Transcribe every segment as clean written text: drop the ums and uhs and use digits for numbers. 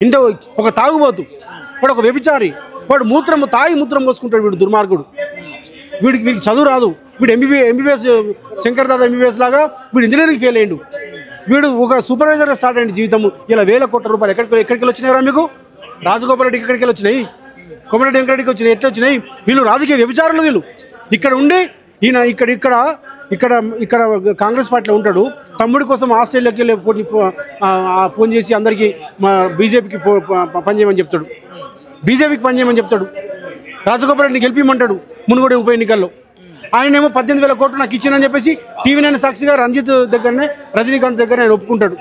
ఇంట ఒక తాగుబోతు, వాడు ఒక వ్యభిచారి, వాడు తాగి మూత్రం పోసుకుంటాడు. వీడు దుర్మార్గుడు. వీడికి చదువు రాదు. వీడు ఎంబీబీఎస్ శంకర్ దాదా ఎంబీబీఎస్ లాగా వీడు ఇంజనీరింగ్ ఫెయిల్ అయ్యిండు. వీడు ఒక సూపర్వైజర్గా స్టార్ట్ అయ్యింది జీవితము. ఇలా వేల కోట్ల రూపాయలు ఎక్కడికి వచ్చినారా మీకు? రాజగోపాల్ రెడ్డికి ఎక్కడికి వచ్చినాయి? కోమటిరెడ్డి వెంకరెడ్డికి వచ్చినాయి. ఎట్లా వచ్చినాయి? వీళ్ళు రాజకీయ వ్యభిచారులు. వీళ్ళు ఇక్కడ ఉండి ఈయన ఇక్కడ కాంగ్రెస్ పార్టీలో ఉంటాడు. తమ్ముడి కోసం ఆస్ట్రేలియాకి వెళ్ళి ఫోన్ చేసి అందరికీ బీజేపీకి పనిచేయమని చెప్తాడు. బీజేపీకి పనిచేయమని చెప్తాడు. రాజగోపాల్ రెడ్డిని గెలిపిమంటాడు మునుగోడు ఉప ఎన్నికల్లో. ఆయనేమో 18,000 కోట్లు నాకు ఇచ్చానని చెప్పేసి టీవీ9 సాక్షిగా రజనీకాంత్ దగ్గర ఆయన ఒప్పుకుంటాడు.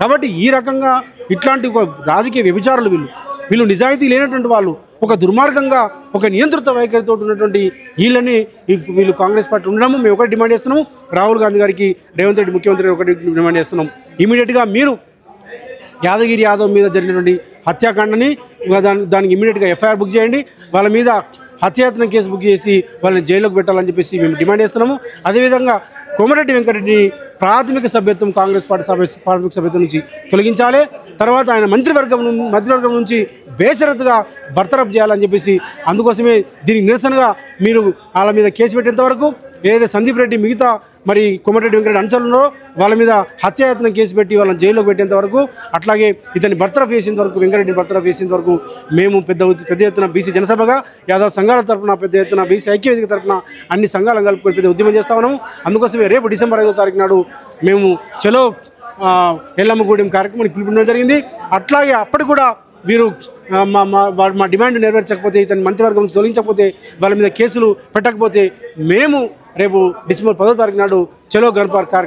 కాబట్టి ఈ రకంగా ఇట్లాంటి ఒక రాజకీయ వ్యభిచారులు వీళ్ళు నిజాయితీ లేనటువంటి వాళ్ళు, ఒక దుర్మార్గంగా ఒక నియంత్రిత వైఖరితో ఉన్నటువంటి వీళ్ళు కాంగ్రెస్ పార్టీ ఉండడము మేము ఒకటి డిమాండ్ చేస్తున్నాము. రాహుల్ గాంధీ గారికి, రేవంత్ రెడ్డి ముఖ్యమంత్రి ఒకటి డిమాండ్ చేస్తున్నాం. ఇమీడియట్గా మీరు యాదగిరి యాదవ్ మీద జరిగినటువంటి హత్యాకాండని దానికి ఇమీడియట్గా ఎఫ్ఐఆర్ బుక్ చేయండి. వాళ్ళ మీద హత్యాయత్నం కేసు బుక్ చేసి వాళ్ళని జైల్లోకి పెట్టాలని చెప్పేసి మేము డిమాండ్ చేస్తున్నాము. అదేవిధంగా కోమటిరెడ్డి వెంకరెడ్డిని ప్రాథమిక సభ్యత్వం కాంగ్రెస్ పార్టీ ప్రాథమిక సభ్యత్వం నుంచి తొలగించాలి. తర్వాత ఆయన మంత్రివర్గం నుంచి బేషరతుగా బర్తరఫ్ చేయాలని చెప్పేసి, అందుకోసమే దీనికి నిరసనగా మీరు వాళ్ళ మీద కేసు పెట్టేంత వరకు, ఏదైతే సందీప్ రెడ్డి మిగతా మరి కోమటిరెడ్డి వెంకరెడ్డి అనుచరులను వాళ్ళ మీద హత్యాయత్నం కేసు పెట్టి వాళ్ళని జైల్లోకి పెట్టేంత వరకు, అట్లాగే ఇతన్ని బర్తరఫ్ చేసేంత వరకు, వెంకరెడ్డిని బర్తరఫ్ చేసేంత వరకు మేము పెద్ద ఎత్తున బీసీ జనసభగా, యాదవ్ సంఘాల తరఫున పెద్ద ఎత్తున బీసీ ఐక్యవేదిక తరఫున అన్ని సంఘాలను కలుపుకొని పెద్ద ఉద్యమం చేస్తా ఉన్నాము. అందుకోసమే రేపు డిసెంబర్ 5వ తారీఖు నాడు మేము చలో ఎల్లమ్మగూడెం కార్యక్రమాన్ని పిలుపునడం జరిగింది. అట్లాగే అప్పటి కూడా వీరు మా డిమాండ్ నెరవేర్చకపోతే, ఇతని మంత్రివర్గం నుంచి తొలగించకపోతే, వాళ్ళ మీద కేసులు పెట్టకపోతే మేము రేపు డిసెంబర్ 10వ తారీఖు నాడు చలో గణపార్ కార్యక్రమం